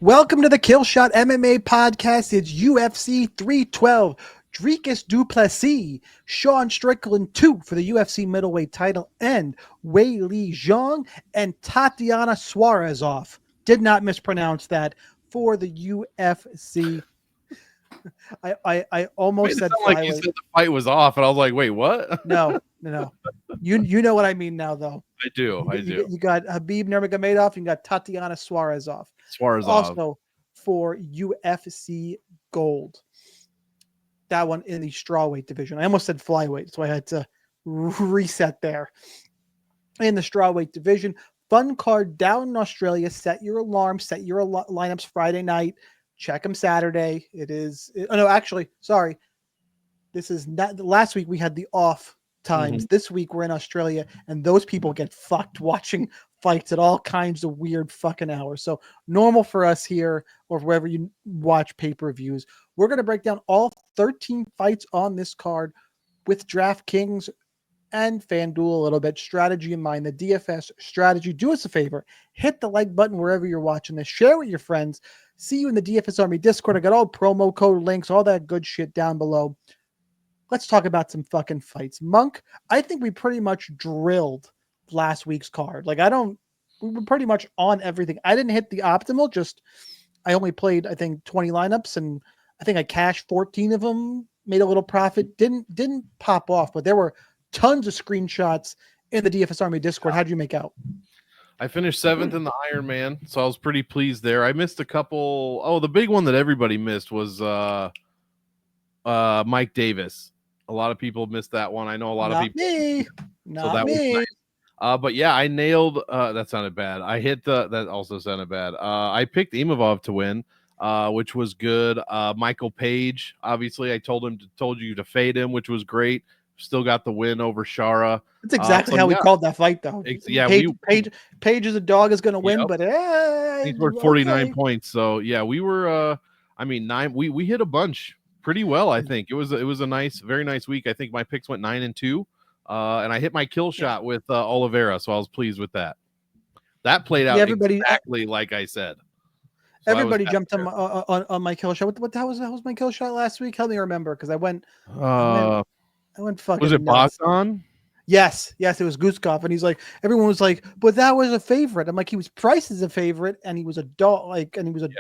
Welcome to the Killshot MMA podcast. It's UFC 312. Dricus du Plessis, Sean Strickland 2 for the UFC middleweight title, and Wei Li Zhang and Tatiana Suarez off. Did not mispronounce that for the UFC. I almost said flyweight. Like you said the fight was off, and I was like, wait, what? No. You know what I mean now, though. I do. You got Khabib Nurmagomedov, and you got Tatiana Suarez off. Also for UFC Gold. That one in the strawweight division. I almost said flyweight, so I had to reset there. In the strawweight division, fun card down in Australia. Set your alarm, set your lineups Friday night. Check them Saturday. This is not last week. We had the off times. This week we're in Australia, and those people get fucked watching fights at all kinds of weird fucking hours. So normal for us here or wherever you watch pay-per-views. We're going to break down all 13 fights on this card with DraftKings and FanDuel a little bit. Strategy in mind, the DFS strategy. Do us a favor. Hit the like button wherever you're watching this. Share with your friends. See you in the DFS Army Discord. I got all promo code links, all that good shit down below. Let's talk about some fucking fights. Monk, I think we pretty much drilled last week's card. We were pretty much on everything. I didn't hit the optimal, I only played, I think, 20 lineups, and I think I cashed 14 of them, made a little profit. Didn't pop off, but there were tons of screenshots in the DFS Army Discord. How'd you make out? I finished 7th in the Ironman, so I was pretty pleased there. I missed a couple. Oh, the big one that everybody missed was Mike Davis. A lot of people missed that one. I know a lot of people. Not me. Was nice. But yeah, I nailed. That sounded bad. I hit that also sounded bad. I picked Imavov to win, which was good. Michael Page, obviously, I told you to fade him, which was great. Still got the win over Shara. That's exactly how we called that fight, though. Page is a dog is going to win, but he's worth 49 points. So yeah, we were. We hit a bunch pretty well. I think it was a very nice week. I think my picks went 9-2, and I hit my kill shot with Oliveira, so I was pleased with that. That played out exactly like I said. So everybody jumped on my kill shot. What was my kill shot last week? Help me remember, because I went fucking. Was it Bogdan? Yes, it was Guskov, and everyone was like, but that was a favorite. I'm like, he was priced as a favorite, and he was a dog,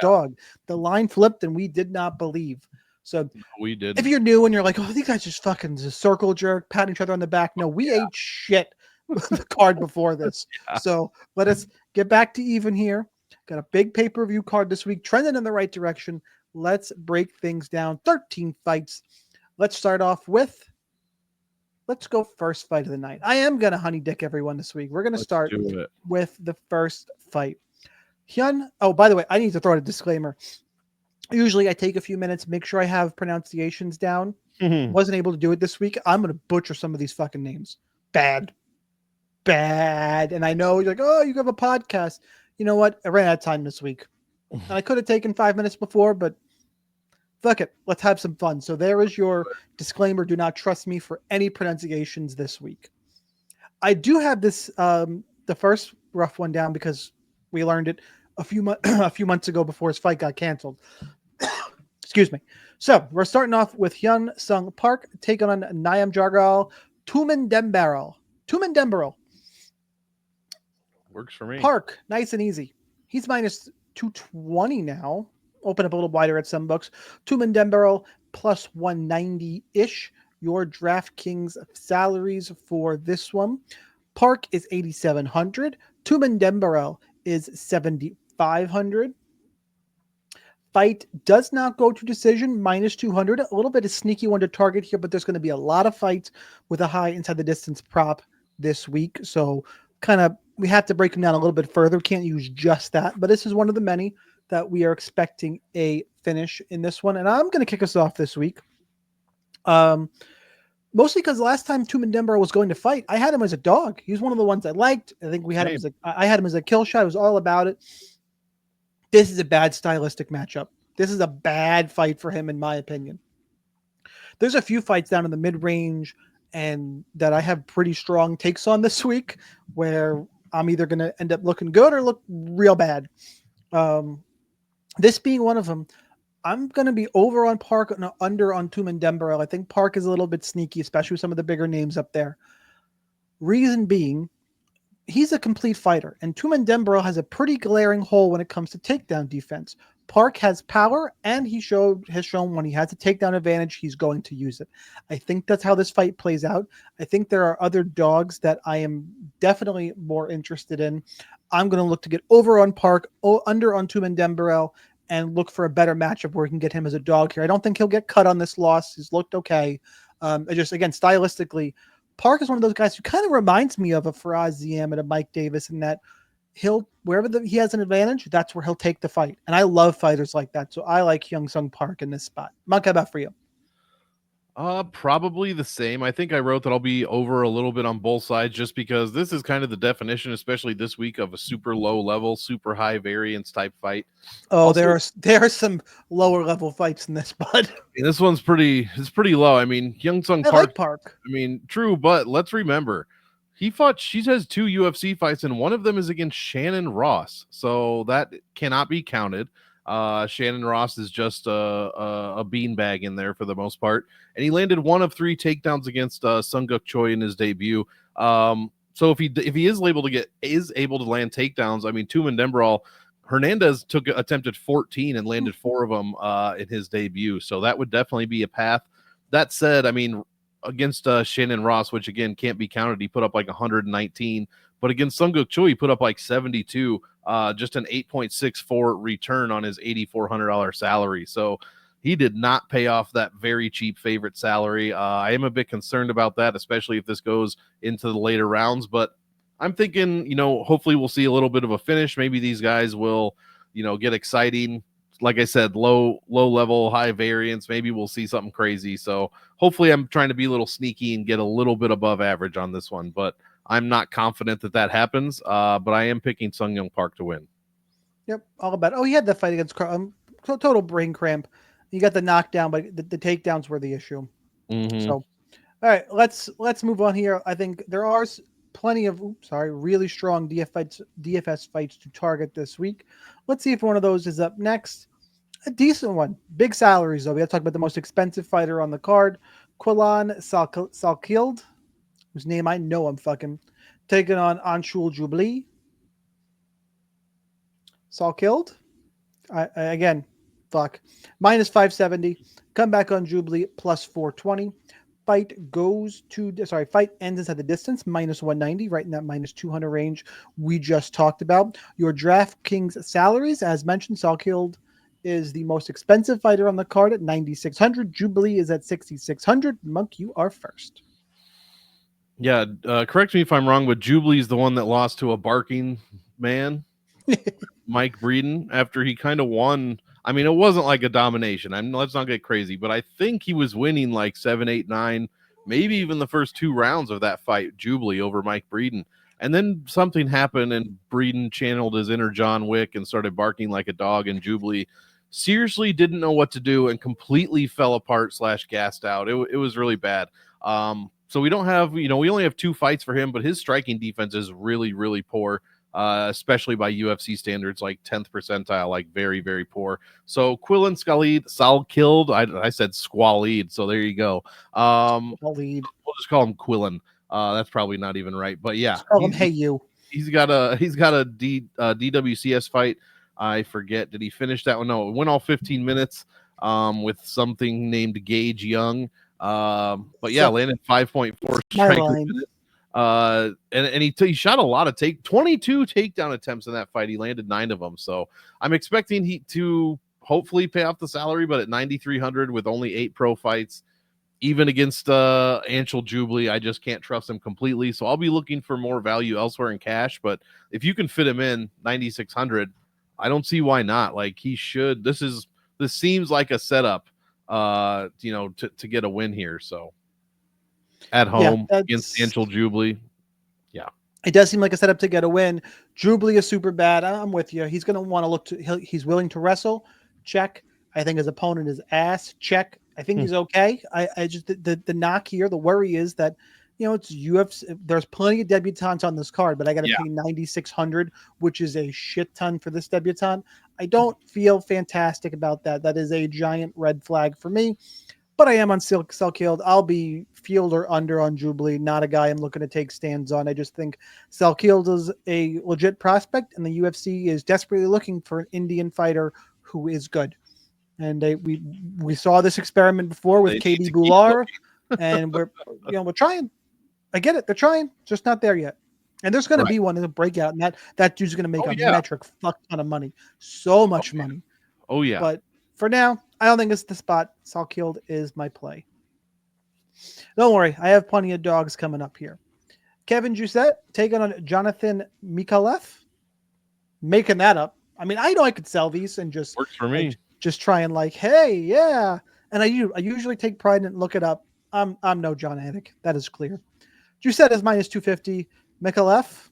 dog. The line flipped, and we did not believe. So we did. If you're new and you're like, oh, these guys just fucking circle jerk, patting each other on the back. No, we ate shit the card before this. Yeah. So let us get back to even here. Got a big pay-per-view card this week, trending in the right direction. Let's break things down. 13 fights. Let's start off with. Let's go first fight of the night. I am going to honey dick everyone this week. We're going to start with the first fight. Hyun. Oh, by the way, I need to throw out a disclaimer. Usually I take a few minutes, make sure I have pronunciations down. Wasn't able to do it this week. I'm going to butcher some of these fucking names. Bad. And I know you're like, oh, you have a podcast. You know what? I ran out of time this week. And I could have taken 5 minutes before, but fuck it. Let's have some fun. So there is your disclaimer. Do not trust me for any pronunciations this week. I do have this, the first rough one down because we learned it a few months ago before his fight got canceled. Excuse me. So we're starting off with Hyun Sung Park taking on Naim Jargal Tumendemberel. Works for me. Park, nice and easy. He's minus 220 now. Open up a little wider at some books. Tumendemberel plus 190-ish. Your DraftKings salaries for this one. Park is 8,700. Tumendemberel is 7,500. Fight does not go to decision, minus 200. A little bit of sneaky one to target here, but there's going to be a lot of fights with a high inside the distance prop this week. So we have to break them down a little bit further. Can't use just that, but this is one of the many that we are expecting a finish in this one. And I'm going to kick us off this week. Mostly because last time Tumendemberel was going to fight, I had him as a dog. He was one of the ones I liked. I think I had him as a kill shot. It was all about it. This is a bad stylistic matchup. This is a bad fight for him, in my opinion. There's a few fights down in the mid-range and that I have pretty strong takes on this week where I'm either going to end up looking good or look real bad. This being one of them, I'm going to be over on Park and under on Tumendemberel. I think Park is a little bit sneaky, especially with some of the bigger names up there. Reason being, he's a complete fighter, and Tumendemberel has a pretty glaring hole when it comes to takedown defense. Park has power, and has shown when he has a takedown advantage, he's going to use it. I think that's how this fight plays out. I think there are other dogs that I am definitely more interested in. I'm going to look to get over on Park, under on Tumendemberel, and look for a better matchup where we can get him as a dog here. I don't think he'll get cut on this loss. He's looked okay. Just again, stylistically, Park is one of those guys who kind of reminds me of a Faraz Ziam and a Mike Davis in that he'll wherever he has an advantage, that's where he'll take the fight. And I love fighters like that. So I like Hyung Sung Park in this spot. Mike, how about for you? Probably the same. I think I wrote that I'll be over a little bit on both sides just because this is kind of the definition, especially this week, of a super low level, super high variance type fight. Oh, Also, there are some lower level fights in this, bud. this one's pretty low. I mean, Hyung Sung I Park. like Park. I mean, true, but let's remember, she has 2 UFC fights, and one of them is against Shannon Ross, so that cannot be counted. Shannon Ross is just a beanbag in there for the most part, and he landed 1 of 3 takedowns against Sunguk Choi in his debut. So if he is able to land takedowns, I mean, Tumendemberel, Hernandez attempted 14 and landed 4 of them in his debut, so that would definitely be a path. That said, I mean, against Shannon Ross, which again can't be counted, he put up like 119, but against Sunguk Choi, he put up like 72. Just an 8.64 return on his $8,400 salary. So he did not pay off that very cheap favorite salary. I am a bit concerned about that, especially if this goes into the later rounds. But I'm thinking, hopefully we'll see a little bit of a finish. Maybe these guys will, get exciting. Like I said, low level, high variance. Maybe we'll see something crazy. So hopefully I'm trying to be a little sneaky and get a little bit above average on this one. But I'm not confident that happens, but I am picking Sung Young Park to win. Yep, all about it. Oh, he had that fight against total brain cramp. You got the knockdown, but the takedowns were the issue. Mm-hmm. So, all right, let's move on here. I think there are plenty of really strong DFS fights to target this week. Let's see if one of those is up next. A decent one. Big salaries, though. We have to talk about the most expensive fighter on the card, Quillan Salkilld, whose name I know I'm fucking, taking on Anshul Jubli. Salkilld, again, fuck. Minus 570. Come back on Jubli, plus 420. Fight ends inside the distance, minus 190, right in that minus 200 range we just talked about. Your DraftKings salaries, as mentioned, Salkilld is the most expensive fighter on the card at 9,600. Jubli is at 6,600. Monk, you are first. Yeah, correct me if I'm wrong, but Jubli is the one that lost to a barking man, Mike Breeden, after he kind of won. I mean, it wasn't like a domination. Let's not get crazy, but I think he was winning like 7, 8, 9, maybe even the first 2 rounds of that fight, Jubli over Mike Breeden. And then something happened, and Breeden channeled his inner John Wick and started barking like a dog, and Jubli seriously didn't know what to do and completely fell apart / gassed out. It was really bad. So we don't have, we only have 2 fights for him, but his striking defense is really, really poor, especially by UFC standards, like 10th percentile, like very, very poor. So Quillan Salkilld, I said Squalid, so there you go. We'll just call him Quillan. That's probably not even right, but yeah. Call him, hey you. He's got a DWCS fight. I forget. Did he finish that one? No, it went all 15 minutes with something named Gage Young. But yeah, landed 5.4 strike. And he shot a lot of 22 takedown attempts in that fight. He landed 9 of them. So I'm expecting he to hopefully pay off the salary, but at 9,300 with only 8 pro fights, even against Anshul Jubli, I just can't trust him completely. So I'll be looking for more value elsewhere in cash. But if you can fit him in 9,600, I don't see why not. Like he should. This seems like a setup, to get a win here. So at home against Anshul Jubli, yeah, it does seem like a setup to get a win. Jubli is super bad. I'm with you. He's going to want to look to. He's willing to wrestle. Check. I think his opponent is ass. Check. I think he's okay. I just the knock here. The worry is that it's UFC. There's plenty of debutantes on this card, but I got to Yeah. pay 9,600, which is a shit ton for this debutant. I don't feel fantastic about that. That is a giant red flag for me. But I am on Salkilld. I'll be field or under on Jubli. Not a guy I'm looking to take stands on. I just think Salkilld is a legit prospect, and the UFC is desperately looking for an Indian fighter who is good. And we saw this experiment before with KD Bular, and we're trying. I get it. They're trying, just not there yet. And there's going to be one in the breakout, and that dude's going to make metric fuck ton of money, so much money. Oh yeah. But for now, I don't think it's the spot. Salkilld is my play. Don't worry, I have plenty of dogs coming up here. Kevin Jousset taking on Jonathan Micallef. Making that up. I mean, I know I could sell these and just works for me. Just try and hey, yeah. And I usually take pride and look it up. I'm no John Anik. That is clear. Jousset is minus 250. Micallef,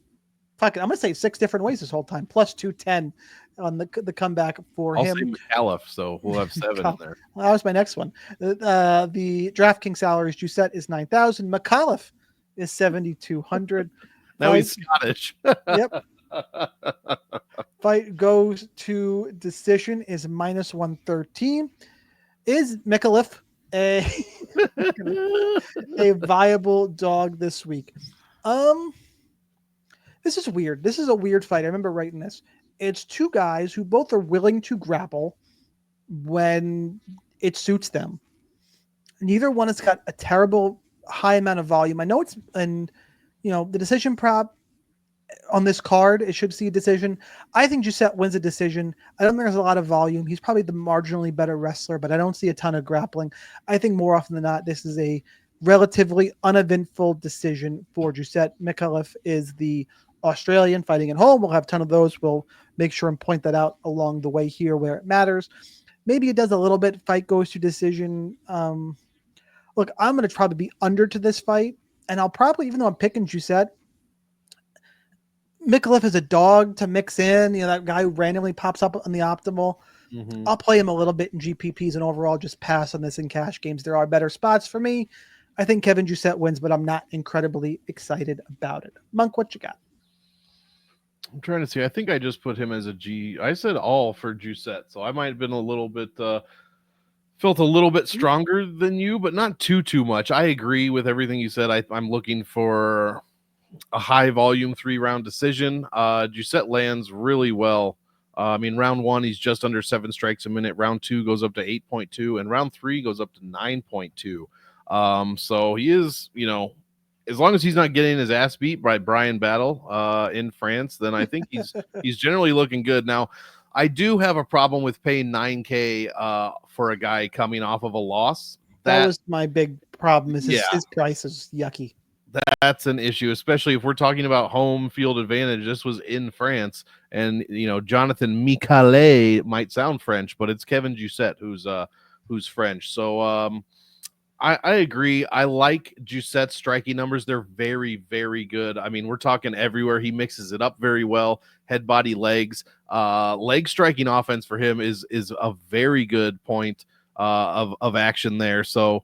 fuck it, I'm gonna say 6 different ways this whole time. Plus 210 on the comeback for him. I'll say Micallef, so we'll have 7 in there. Well, that was my next one. The DraftKings salaries, Jousset is 9,000. Micallef is 7,200. Now he's Scottish. Yep. Fight goes to decision is minus 113. Is Micallef a viable dog this week? This is weird. This is a weird fight. I remember writing this. It's 2 guys who both are willing to grapple when it suits them. Neither one has got a terrible high amount of volume. I know it's, and the decision prop on this card, it should see a decision. I think Jousset wins a decision. I don't think there's a lot of volume. He's probably the marginally better wrestler, but I don't see a ton of grappling. I think more often than not, this is a relatively uneventful decision for Jousset. Micallef is the Australian fighting at home. We'll have a ton of those. We'll make sure and point that out along the way here where it matters. Maybe it does a little bit. Fight goes to decision. Look, I'm going to probably be under to this fight, and I'll probably, even though I'm picking Jousset, Micallef is a dog to mix in. That guy who randomly pops up on the optimal. Mm-hmm. I'll play him a little bit in GPPs and overall just pass on this in cash games. There are better spots for me. I think Kevin Jousset wins, but I'm not incredibly excited about it. Monk, what you got? I'm trying to see. I think I just put him as a G. I said all for Jousset, so I might have been a little bit felt a little bit stronger than you, but not too much. I agree with everything you said. I'm looking for a high volume 3-round decision. Jousset lands really well. Round 1, he's just under 7 strikes a minute. Round 2 goes up to 8.2, and round 3 goes up to 9.2. So he is, as long as he's not getting his ass beat by Brian Battle in France, then I think he's generally looking good. Now, I do have a problem with paying $9K for a guy coming off of a loss. That was my big problem. His price is yucky. That's an issue, especially if we're talking about home field advantage. This was in France, and Jonathan Micallef might sound French, but it's Kevin Jousset who's French. So I agree. I like Jousset's striking numbers. They're very, very good. We're talking everywhere. He mixes it up very well. Head, body, legs. Leg striking offense for him is a very good point of action there. So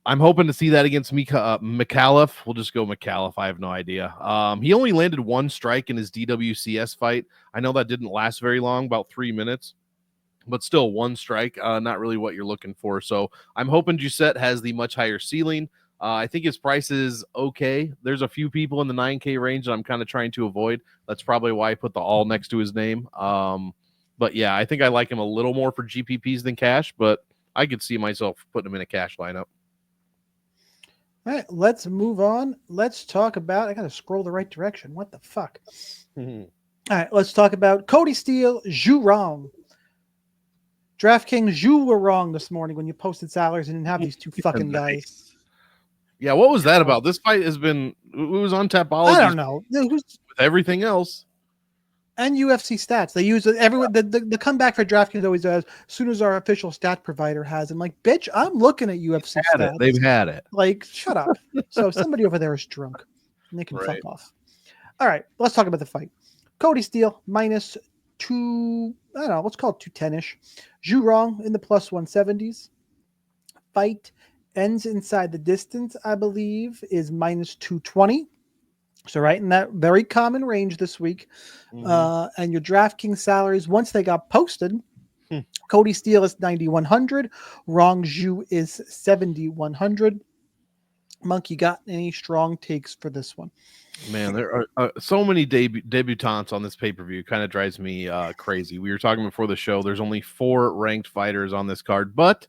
I'm hoping to see that against Micallef. We'll just go Micallef. I have no idea. He only landed 1 strike in his DWCS fight. I know that didn't last very long, about 3 minutes, but still 1 strike. Not really what you're looking for. So I'm hoping Jousset has the much higher ceiling. I think his price is okay. There's a few people in the 9K range that I'm kind of trying to avoid. That's probably why I put the all next to his name. But yeah, I think I like him a little more for GPPs than cash, but I could see myself putting him in a cash lineup. All right, let's move on. Let's talk about, I got to scroll the right direction. What the fuck? Mm-hmm. All right, let's talk about Cody Steele, Rong. DraftKings, you were wrong this morning when you posted salaries and didn't have these 2 fucking guys. Yeah, what was that about? This fight has been, it was on Tapology. I don't know. With everything else. And UFC stats. They use everyone. The comeback for DraftKings always does. As soon as our official stat provider has, I'm like, bitch, I'm looking at UFC stats. They've had it. Like, shut up. So somebody over there is drunk. And they can fuck off. All right, let's talk about the fight. Cody Steele minus 2. I don't know. Let's call it 210-ish. Rong in the plus 170s. Fight ends inside the distance, I believe, is minus 220. So right in that very common range this week. And your DraftKings salaries, once they got posted, Cody Steele is 9,100. Rong Zhu is 7,100. Monk, you got any strong takes for this one? Man, there are so many debutants on this pay-per-view. Kind of drives me crazy. We were talking before the show. There's only 4 ranked fighters on this card, but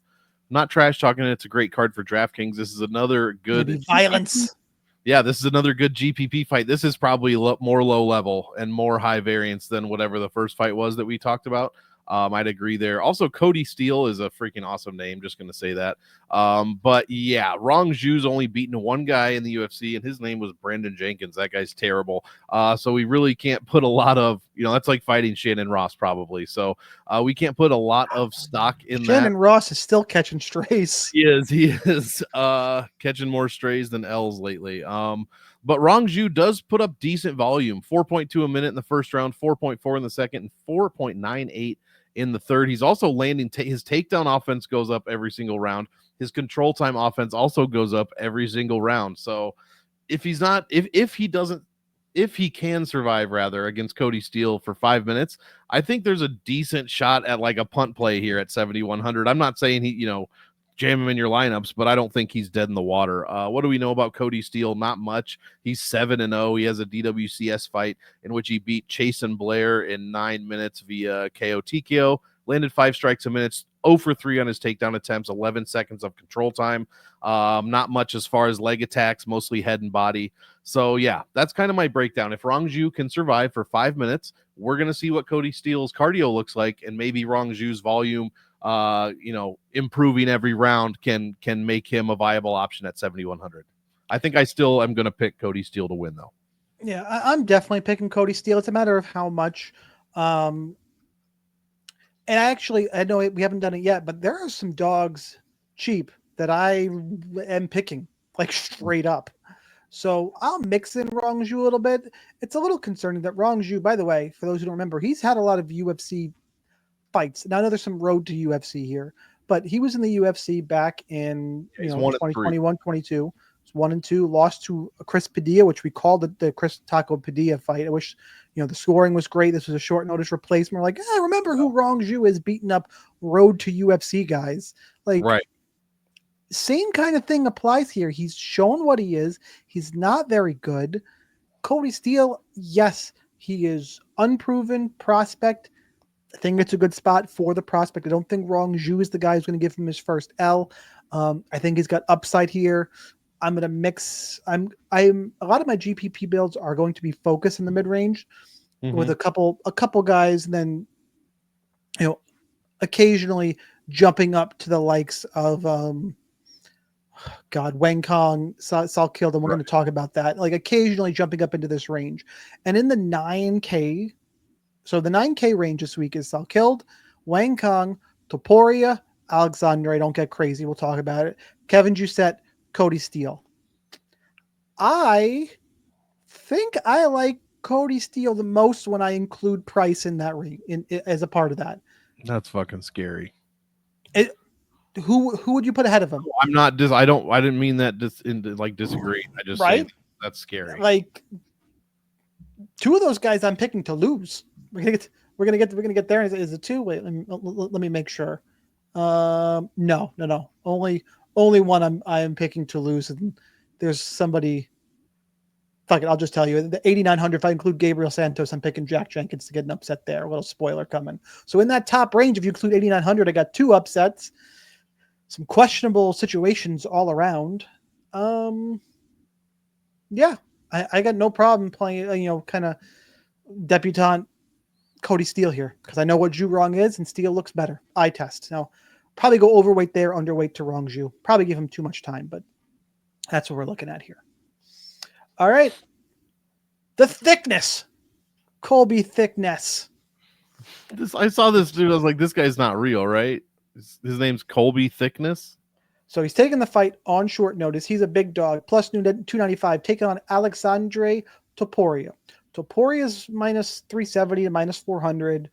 not trash talking. It's a great card for DraftKings. This is another good violence. Yeah, this is another good GPP fight. This is probably more low level and more high variance than whatever the first fight was that we talked about. I'd agree there. Also, Cody Steele is a freaking awesome name. Just going to say that. But yeah, Rong Zhu's only beaten one guy in the UFC, and his name was Brandon Jenkins. That guy's terrible. So we really can't put a lot of, that's like fighting Shannon Ross probably. So we can't put a lot of stock in that. Shannon Ross is still catching strays. He is catching more strays than L's lately. But Rong Zhu does put up decent volume, 4.2 a minute in the first round, 4.4 in the second, and 4.98 in the third. He's also landing his takedown offense goes up every single round. His control time offense also goes up every single round. So if he can survive rather against Cody Steele for 5 minutes, I think there's a decent shot at like a punt play here at 7,100. I'm not saying jam him in your lineups, but I don't think he's dead in the water. What do we know about Cody Steele? Not much. He's 7-0. He has a DWCS fight in which he beat Chasen Blair in 9 minutes via KO TKO, landed 5 strikes a minute, 0 for 3 on his takedown attempts, 11 seconds of control time. Not much as far as leg attacks, mostly head and body. So yeah, that's kind of my breakdown. If Rong Zhu can survive for 5 minutes, we're going to see what Cody Steele's cardio looks like, and maybe Rong Zhu's volume improving every round can make him a viable option at 7,100. I think I still am going to pick Cody Steele to win though. Yeah, I'm definitely picking Cody Steele. It's a matter of how much. And I know we haven't done it yet, but there are some dogs cheap that I am picking like straight up. So I'll mix in Rong Zhu a little bit. It's a little concerning that Rong Zhu, by the way, for those who don't remember, he's had a lot of UFC fights. Now I know there's some road to UFC here, but he was in the UFC back in 2021, 22. It's 1-2, lost to Chris Padilla, which we called the Chris Taco Padilla fight. I wish the scoring was great. This was a short notice replacement. We're like, remember who Rong Zhu is, beating up road to UFC guys. Like, right. Same kind of thing applies here. He's shown what he is. He's not very good. Cody Steele, yes, he is unproven prospect. I think it's a good spot for the prospect. I don't think Rong Zhu is the guy who's going to give him his first L. I think he's got upside here. I'm going to mix. I'm a lot of my GPP builds are going to be focused in the mid range with a couple guys, and then occasionally jumping up to the likes of Wang Kong, Salkilld, and we're going to talk about that. Like occasionally jumping up into this range, and in the 9K. So the 9K range this week is Salkilld, Wang Kong, Topuria, Alexandre. Don't get crazy. We'll talk about it. Kevin Jousset, Cody Steele. I think I like Cody Steele the most when I include price in that range as a part of that. That's fucking scary. Who would you put ahead of him? I'm not. I didn't mean that disagree. I just say that's scary. Like two of those guys I'm picking to lose. We're gonna get there. Is it 2? Wait, let me make sure. No. Only one I'm picking to lose, and there's somebody. Fuck it, I'll just tell you. The 8,900. If I include Gabriel Santos, I'm picking Jack Jenkins to get an upset there. A little spoiler coming. So in that top range, if you include 8,900, I got 2 upsets. Some questionable situations all around. Yeah, I got no problem playing. Kind of debutante Cody Steele here because I know what Zhu Rong is, and Steele looks better. Eye test. Now, probably go overweight there, underweight to Rong Zhu. Probably give him too much time, but that's what we're looking at here. All right. The Thicknesse. Colby Thicknesse. I saw this dude. I was like, this guy's not real, right? His name's Colby Thicknesse. So he's taking the fight on short notice. He's a big dog. Plus 295. Taking on Alexandre Topuria. Topuria's minus 370 to minus 400.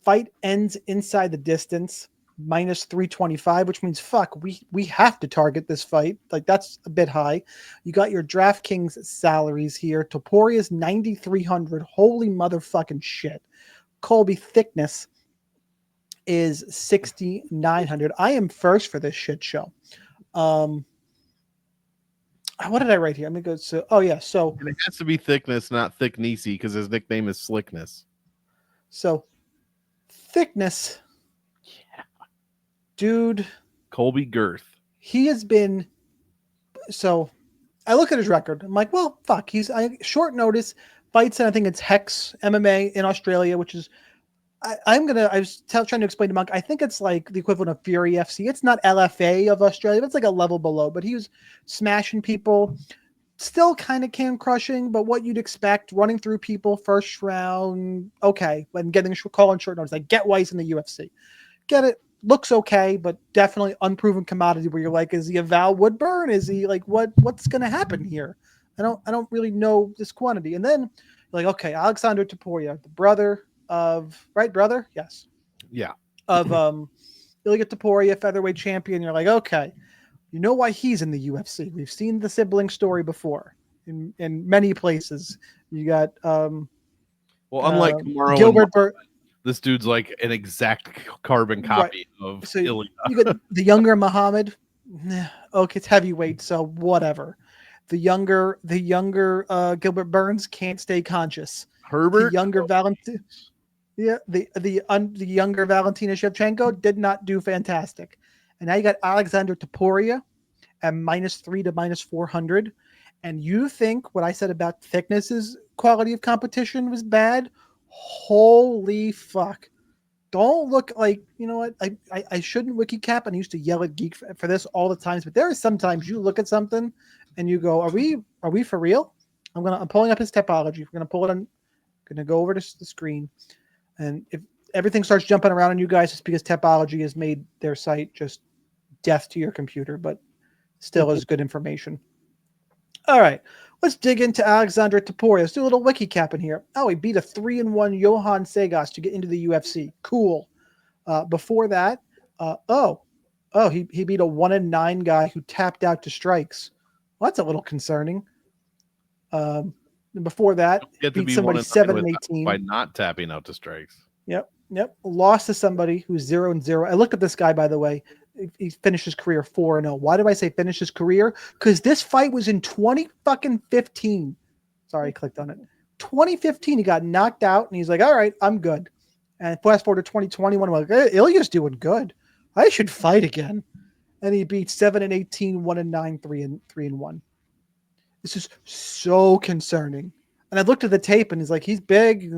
Fight ends inside the distance. minus 325, which means fuck, we have to target this fight. Like that's a bit high. You got your DraftKings salaries here. Topuria's 9,300. Holy motherfucking shit. Colby Thicknesse is 6,900. I am first for this shit show. What did I write here? I'm gonna go. So, oh yeah. So and it has to be Thicknesse, not Thicknesse, because his nickname is Slickness. So, Thicknesse, yeah, dude. Colby Girth. He has been. So, I look at his record. I'm like, well, fuck. He's short notice fights, and I think it's Hex MMA in Australia, which is. I was trying to explain to Monk. I think it's like the equivalent of Fury FC. It's not LFA of Australia. It's like a level below. But he was smashing people, still kind of can crushing. But what you'd expect, running through people first round, okay. And getting a call on short notice, like get Weiss in the UFC, get it. Looks okay, but definitely unproven commodity. Where you're like, is he a Val Woodburn? Is he like what's going to happen here? I don't really know this quantity. And then you're like, okay, Alexander Topuria, the brother of brother, yes, yeah, of Ilya Topuria, featherweight champion. You're like, okay, you know why he's in the UFC. We've seen the sibling story before in many places. You got unlike Kamaru Gilbert this dude's like an exact carbon copy of Ilya. You got the younger Muhammad. Okay, it's heavyweight, so whatever. The younger Gilbert Burns can't stay conscious. Herbert, the younger Valentin. Yeah, the younger Valentina Shevchenko did not do fantastic. And now you got Alexander Topuria at -3 to -400. And you think what I said about Thicknesse's quality of competition was bad? Holy fuck. Don't look like, you know what? I shouldn't wiki cap, and I used to yell at Geek for this all the times, but there are sometimes you look at something and you go, are we for real? I'm pulling up his topology. We're gonna pull it on, gonna go over to the screen. And if everything starts jumping around on you guys, it's because Topology has made their site just death to your computer, but still is good information. All right, let's dig into Alexander Topuria. Let's do a little wiki cap in here. Oh, he beat a 3-1 Johan Segas to get into the UFC. Cool. Before that, he beat a 1-9 guy who tapped out to strikes. Well, that's a little concerning. Before that, beat somebody 7-18 by not tapping out to strikes. Yep. Lost to somebody who's 0-0. I looked at this guy, by the way. He finished his career 4-0. Why do I say finish his career? Because this fight was in 2015. Sorry, I clicked on it. 2015, he got knocked out, and he's like, all right, I'm good. And fast forward to 2021, I'm like, hey, Ilya's doing good. I should fight again. And he beat 7-18, 1-9, 3-1. This is so concerning. And I looked at the tape, and he's like, he's big.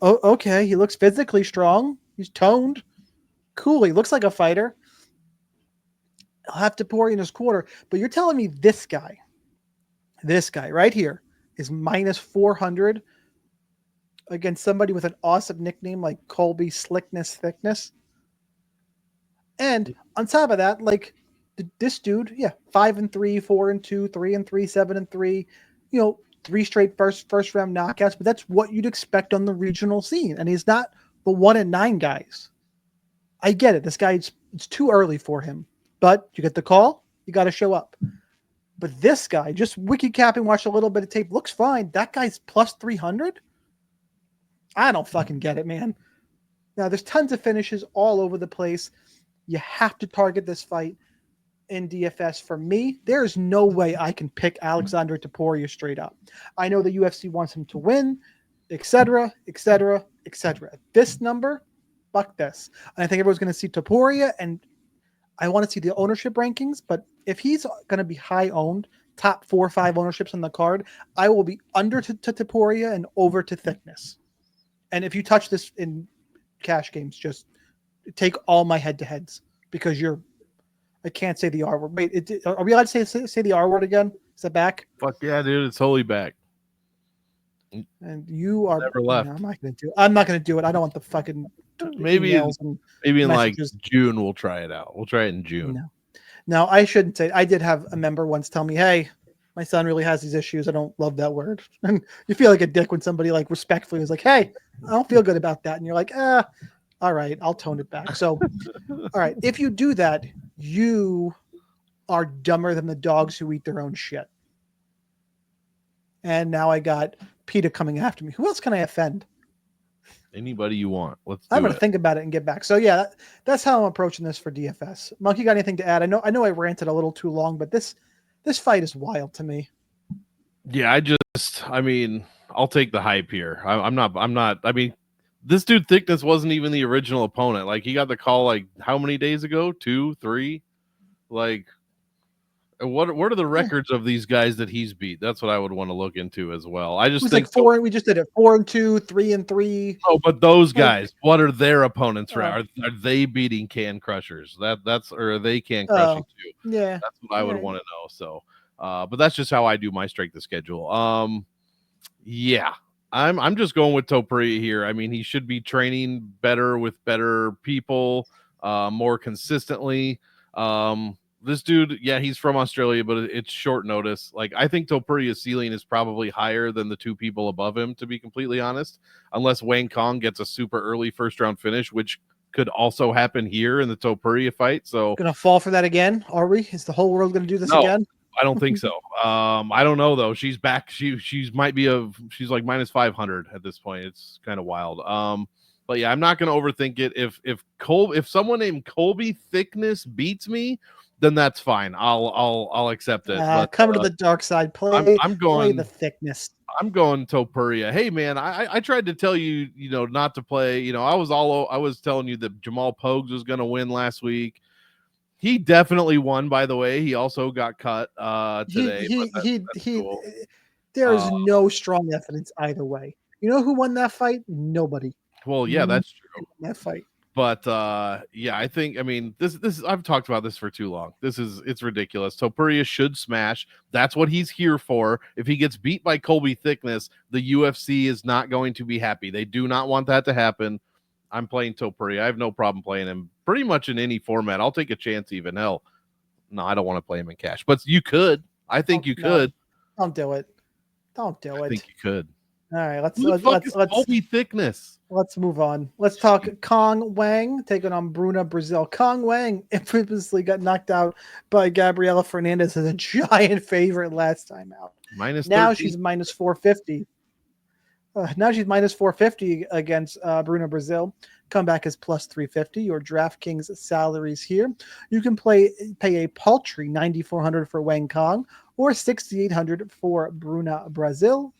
Okay. He looks physically strong. He's toned. Cool. He looks like a fighter. I'll have to pour in his quarter. But you're telling me this guy right here is -400 against somebody with an awesome nickname like Colby Slickness Thicknesse. And on top of that, like, this dude, 5-3, 4-2, 3-3, 7-3, 3 straight first round knockouts, but that's what you'd expect on the regional scene. And he's not the 1-9 guys. I get it. This guy, it's too early for him, but you get the call, you got to show up. But this guy, just wiki capping, watch a little bit of tape, looks fine. That guy's +300. I don't fucking get it, man. Now there's tons of finishes all over the place. You have to target this fight in DFS. For me, there is no way I can pick Alexander Topuria straight up. I know the UFC wants him to win, etc., etc., etc. At this number, fuck this. And I think everyone's going to see Topuria, and I want to see the ownership rankings, but if he's going to be high owned, top 4 or 5 ownerships on the card, I will be under to Topuria and over to Thicknesse. And if you touch this in cash games, just take all my head-to-heads, because I can't say the R word. Wait, are we allowed to say the R word again? Is that back? Fuck yeah, dude! It's totally back. And you are never left. No, I'm not gonna do it. I don't want the fucking maybe in messages. like June we'll try it out. We'll try it in June. No, I shouldn't say it. I did have a member once tell me, "Hey, my son really has these issues. I don't love that word." And you feel like a dick when somebody like respectfully is like, "Hey, I don't feel good about that," and you're like, All right, I'll tone it back. So, all right, if you do that, you are dumber than the dogs who eat their own shit. And now I got PETA coming after me. Who else can I offend? Anybody you want. Let's do I'm going to it. think about it and get back. So yeah, that's how I'm approaching this for DFS. Monk, you got anything to add? I know I ranted a little too long, but this fight is wild to me. Yeah, I mean, I'll take the hype here. I'm not. I mean, this dude Thicknesse wasn't even the original opponent. Like, he got the call like how many days ago? 2, 3. Like, what are the records of these guys that he's beat? That's what I would want to look into as well. I just think like 4. We just did it 4-2, 3-3. Oh, but those guys, what are their opponents? Are they beating can crushers? That's or are they can crushing too? Yeah, that's what I would want to know. So, but that's just how I do my strength of schedule. Yeah, I'm just going with Topuria here. I mean, he should be training better with better people, more consistently. This dude, yeah, he's from Australia, but it's short notice. Like, I think Topuria's ceiling is probably higher than the 2 people above him, to be completely honest, unless Wang Kong gets a super early first round finish, which could also happen here in the Topuria fight. So, gonna fall for that again? Are we? Is the whole world gonna do this again? I don't think so. I don't know though. She's back. She's might be she's like minus 500 at this point. It's kind of wild. But yeah, I'm not gonna overthink it. If someone named Colby Thicknesse beats me, then that's fine. I'll accept it. But come to the dark side. Play. I'm going play the Thicknesse. I'm going Topuria. Hey man, I tried to tell you, not to play. I was telling you that Jamal Pogues was gonna win last week. He definitely won, by the way. He also got cut today. Cool. There is no strong evidence either way. You know who won that fight? Nobody. Well, yeah, that's true. That fight. But yeah, I mean, this I've talked about this for too long. It's ridiculous. Topuria should smash. That's what he's here for. If he gets beat by Colby Thicknesse, the UFC is not going to be happy. They do not want that to happen. I'm playing Topuria. I have no problem playing him pretty much in any format. I'll take a chance even. Hell, no, I don't want to play him in cash. But you could. I think you could. Don't do it. Don't do it. I think you could. All right, let's Colby Thicknesse. Let's move on. Let's talk Kong Wang taking on Bruna Brasil. Kong Wang infamously got knocked out by Gabriela Fernandez as a giant favorite last time out. Now she's minus 450. Now she's minus 450 against Bruna Brasil. Comeback is plus 350. Your DraftKings salaries here. You can pay a paltry 9,400 for Wang Kong or 6,800 for Bruna Brasil.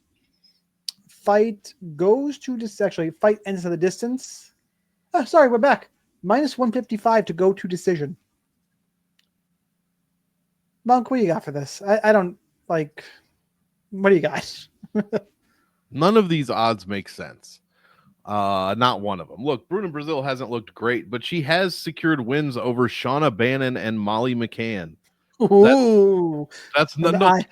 Fight goes to this. Actually, fight ends to the distance. Sorry, we're back. Minus 155 to go to decision. Monk, what do you got for this? I don't like. What do you got? None of these odds make sense. Not one of them. Look, Bruna Brasil hasn't looked great, but she has secured wins over Shauna Bannon and Molly McCann. Ooh, that's not.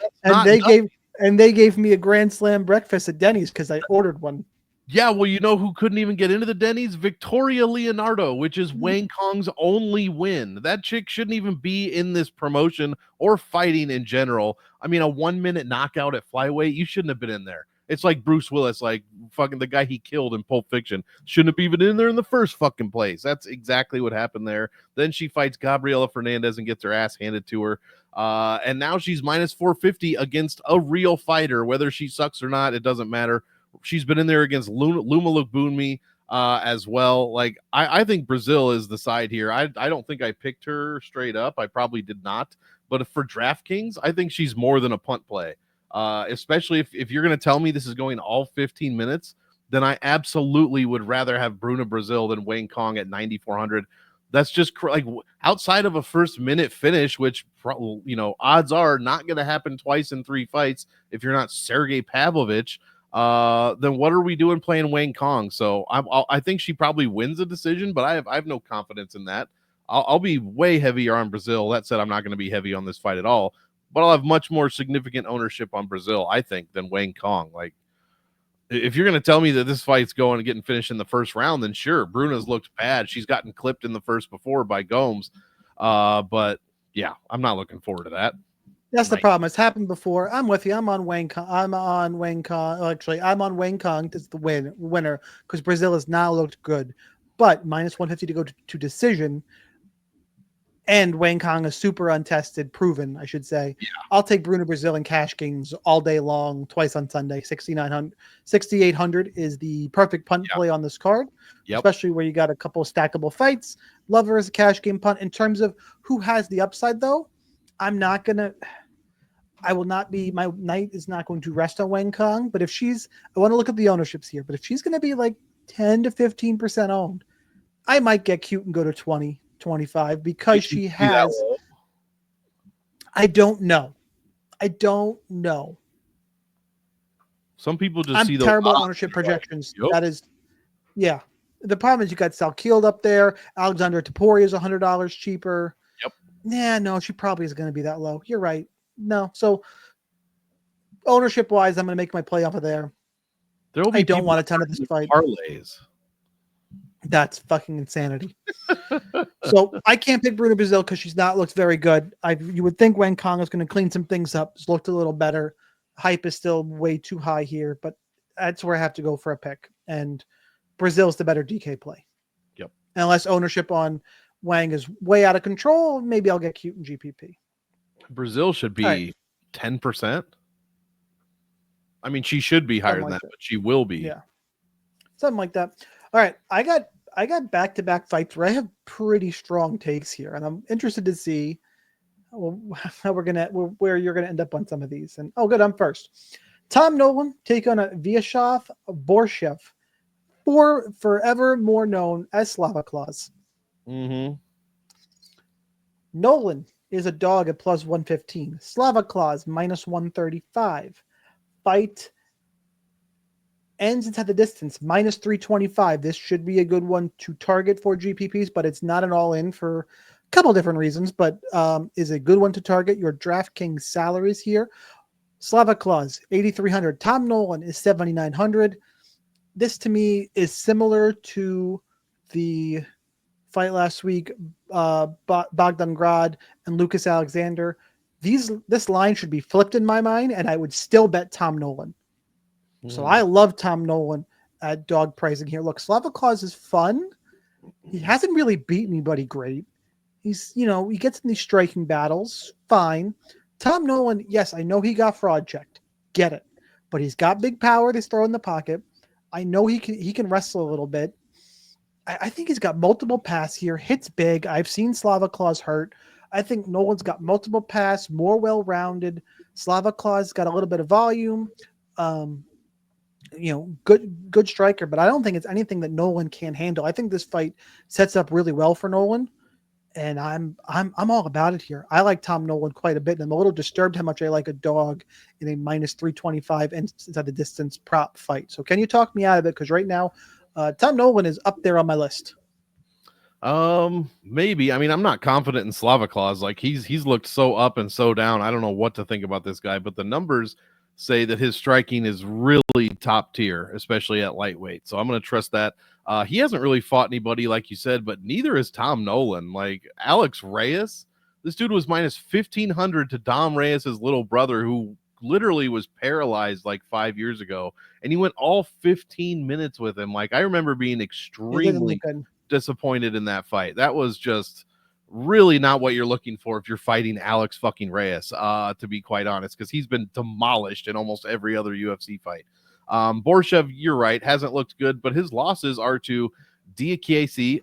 And they gave me a Grand Slam breakfast at Denny's because I ordered one. Yeah, well, you know who couldn't even get into the Denny's? Victoria Leonardo, which is Wang Kong's only win. That chick shouldn't even be in this promotion or fighting in general. I mean, a 1-minute knockout at flyweight, you shouldn't have been in there. It's like Bruce Willis, like fucking the guy he killed in Pulp Fiction. Shouldn't have even been in there in the first fucking place. That's exactly what happened there. Then she fights Gabriela Fernandez and gets her ass handed to her. And now she's minus 450 against a real fighter. Whether she sucks or not, it doesn't matter. She's been in there against Luma Lukbunmi as well. Like, I think Brazil is the side here. I don't think I picked her straight up. I probably did not. But for DraftKings, I think she's more than a punt play. Especially if you're going to tell me this is going all 15 minutes, then I absolutely would rather have Bruna Brasil than Wang Kong at 9,400. That's just like outside of a first minute finish, which, odds are not going to happen twice in 3 fights. If you're not Sergey Pavlovich, then what are we doing playing Wang Kong? So I think she probably wins a decision, but I have no confidence in that. I'll be way heavier on Brazil. That said, I'm not going to be heavy on this fight at all, but I'll have much more significant ownership on Brazil, I think, than Wang Kong. Like, if you're going to tell me that this fight's going and getting finished in the first round, then sure, Bruna's looked bad. She's gotten clipped in the first before by Gomes. But yeah, I'm not looking forward to that. That's the problem. It's happened before. I'm with you. I'm on Wang Kong. I'm on Wang Kong. Actually, I'm on Wang Kong as the winner because Brazil has now looked good. but minus 150 to go to decision. And Wang Kong is super untested, proven, I should say. Yeah. I'll take Bruno Brazil and cash games all day long, twice on Sunday. 6,800 is the perfect punt play on this card, especially where you got a couple of stackable fights. Lover is a cash game punt. In terms of who has the upside, though, I will not be, my night is not going to rest on Wang Kong. But if I want to look at the ownerships here, but if she's going to be like 10 to 15% owned, I might get cute and go to 20. 25 because she has. I don't know. Some people just see the terrible ownership projections. Like, that is, yeah. The problem is you got Salkilld up there. Alexander Topuria is $100 cheaper. Yep. Yeah, no, she probably is going to be that low. You're right. No, so ownership wise, I'm going to make my play off of there. I don't want a ton of this fight. Parlays. That's fucking insanity. So I can't pick Bruno Brazil because she's not looked very good. You would think Wang Kong is going to clean some things up. It's looked a little better. Hype is still way too high here, but that's where I have to go for a pick. And Brazil's the better DK play. Yep. Unless ownership on Wang is way out of control, maybe I'll get cute in GPP. Brazil should be 10%. I mean, she should be higher than that, but she will be. Yeah. Something like that. All right, I got back-to-back fights where I have pretty strong takes here, and I'm interested to see how where you're gonna end up on some of these. And good, I'm first. Tom Nolan take on a Viashov Borshchev, forever more known as Slava Claus. Mm-hmm. Nolan is a dog at plus 115. Slava Claus minus 135. Fight ends inside the distance, minus 325. This should be a good one to target for GPPs, but it's not an all-in for a couple different reasons, but is a good one to target your DraftKings salaries here. Slava Claus, 8,300. Tom Nolan is 7,900. This, to me, is similar to the fight last week, Bogdan Grad and Lucas Alexander. This line should be flipped in my mind, and I would still bet Tom Nolan. So I love Tom Nolan at dog pricing here. Look, Slava Claus is fun. He hasn't really beat anybody great. He gets in these striking battles. Fine. Tom Nolan, yes, I know he got fraud checked. Get it. But he's got big power to throw in the pocket. I know he can wrestle a little bit. I think he's got multiple pass here. Hits big. I've seen Slava Claus hurt. I think Nolan's got multiple pass, more well-rounded. Slava Claus got a little bit of volume. Good striker, but I don't think it's anything that Nolan can't handle. I think this fight sets up really well for Nolan, and I'm all about it here. I like Tom Nolan quite a bit, and I'm a little disturbed how much I like a dog in a minus 325 inside the distance prop fight. So can you talk me out of it? Because right now, Tom Nolan is up there on my list. Maybe. I mean, I'm not confident in Slava Claus. Like he's looked so up and so down. I don't know what to think about this guy, but the numbers say that his striking is really top tier, especially at lightweight. So I'm going to trust that. He hasn't really fought anybody, like you said, but neither is Tom Nolan. Like Alex Reyes, this dude was minus 1,500 to Dom Reyes' little brother, who literally was paralyzed like 5 years ago, and he went all 15 minutes with him. Like I remember being extremely disappointed in that fight. That was just really not what you're looking for if you're fighting Alex fucking Reyes, to be quite honest, because he's been demolished in almost every other UFC fight. Borshchev, you're right, hasn't looked good, but his losses are to Diakese,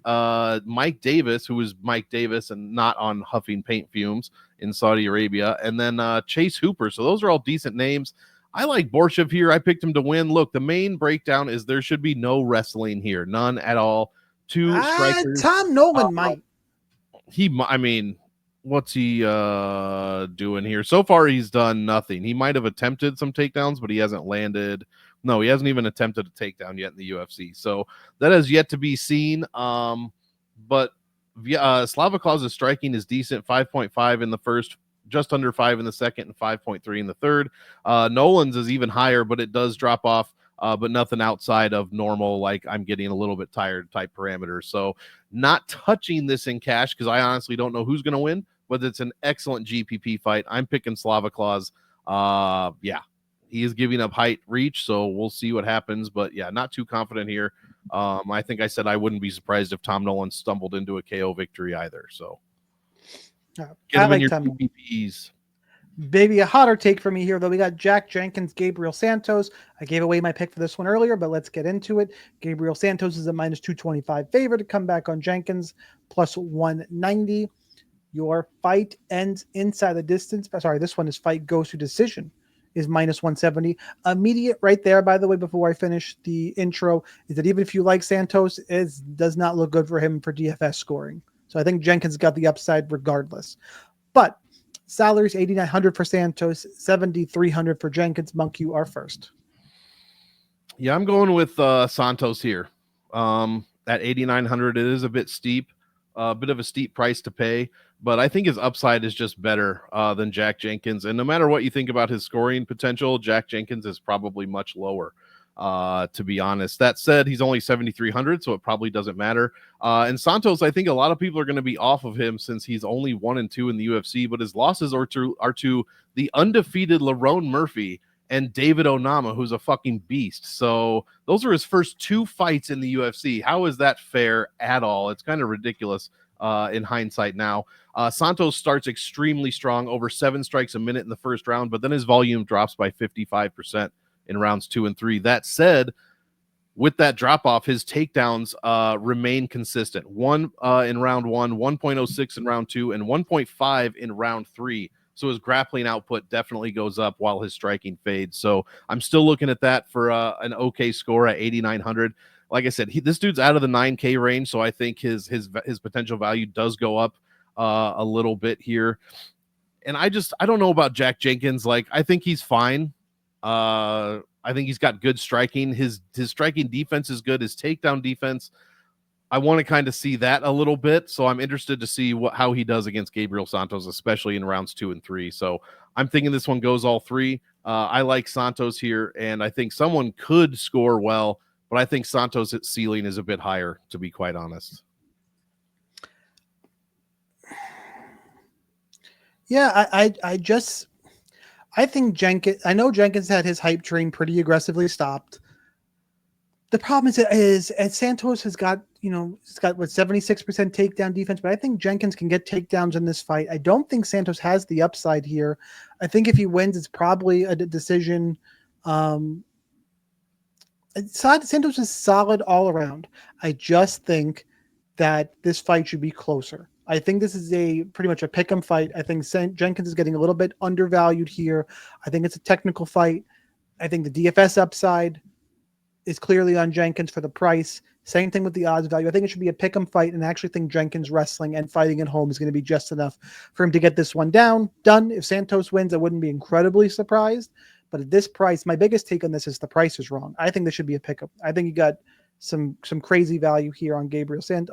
Mike Davis, who is Mike Davis and not on huffing paint fumes in Saudi Arabia, and then Chase Hooper. So those are all decent names. I like Borshchev here. I picked him to win. Look, the main breakdown is there should be no wrestling here, none at all. Two strikers. Tom Nolan might. I mean, what's he doing here? So far, he's done nothing. He might have attempted some takedowns, but he hasn't landed. No, he hasn't even attempted a takedown yet in the UFC. So that has yet to be seen. But Slava Claus's striking is decent, 5.5 in the first, just under 5 in the second, and 5.3 in the third. Nolan's is even higher, but it does drop off. But nothing outside of normal, like I'm getting a little bit tired type parameters. So not touching this in cash because I honestly don't know who's going to win, but it's an excellent GPP fight. I'm picking Slava Claus. Yeah, he is giving up height reach, so we'll see what happens. But yeah, not too confident here. I think I said I wouldn't be surprised if Tom Nolan stumbled into a KO victory either. So get him in your PPPs. Maybe a hotter take for me here, though. We got Jack Jenkins, Gabriel Santos. I gave away my pick for this one earlier, but let's get into it. Gabriel Santos is a minus 225 favorite to come back on Jenkins, plus 190. Your fight ends inside the distance. Sorry, this one is fight goes to decision, is minus 170. Immediate right there, by the way, before I finish the intro, is that even if you like Santos, it does not look good for him for DFS scoring. So I think Jenkins got the upside regardless. But salaries 8,900 for Santos, 7,300 for Jenkins. Monk, you are first. Yeah, I'm going with Santos here. At 8,900, it is a bit steep, a bit of a steep price to pay, but I think his upside is just better than Jack Jenkins. And no matter what you think about his scoring potential, Jack Jenkins is probably much lower. To be honest. That said, he's only 7,300, so it probably doesn't matter. And Santos, I think a lot of people are going to be off of him since he's only 1-2 in the UFC, but his losses are to the undefeated Lerone Murphy and David Onama, who's a fucking beast. So those are his first 2 fights in the UFC. How is that fair at all? It's kind of ridiculous in hindsight now. Santos starts extremely strong, over 7 strikes a minute in the first round, but then his volume drops by 55%. In rounds 2 and 3. That said, with that drop off, his takedowns remain consistent. 1 in round 1, 1.06 in round 2, and 1.5 in round 3. So his grappling output definitely goes up while his striking fades. So I'm still looking at that for an okay score at 8,900. Like I said, this dude's out of the 9K range, so I think his potential value does go up a little bit here. And I don't know about Jack Jenkins. Like, I think he's fine. I think he's got good striking. His striking defense is good. His takedown defense, I want to kind of see that a little bit. So I'm interested to see how he does against Gabriel Santos, especially in rounds 2 and 3. So I'm thinking this one goes all 3. I like Santos here, and I think someone could score well, but I think Santos' ceiling is a bit higher, to be quite honest. Yeah, I think Jenkins, I know Jenkins had his hype train pretty aggressively stopped. The problem is Santos has got, he's got 76% takedown defense, but I think Jenkins can get takedowns in this fight. I don't think Santos has the upside here. I think if he wins, it's probably a decision. Santos is solid all around. I just think that this fight should be closer. I think this is pretty much a pick 'em fight. I think Jenkins is getting a little bit undervalued here. I think it's a technical fight. I think the DFS upside is clearly on Jenkins for the price. Same thing with the odds value. I think it should be a pick 'em fight, and I actually think Jenkins wrestling and fighting at home is going to be just enough for him to get this one done. If Santos wins, I wouldn't be incredibly surprised. But at this price, my biggest take on this is the price is wrong. I think this should be a pick 'em. I think you got some crazy value here on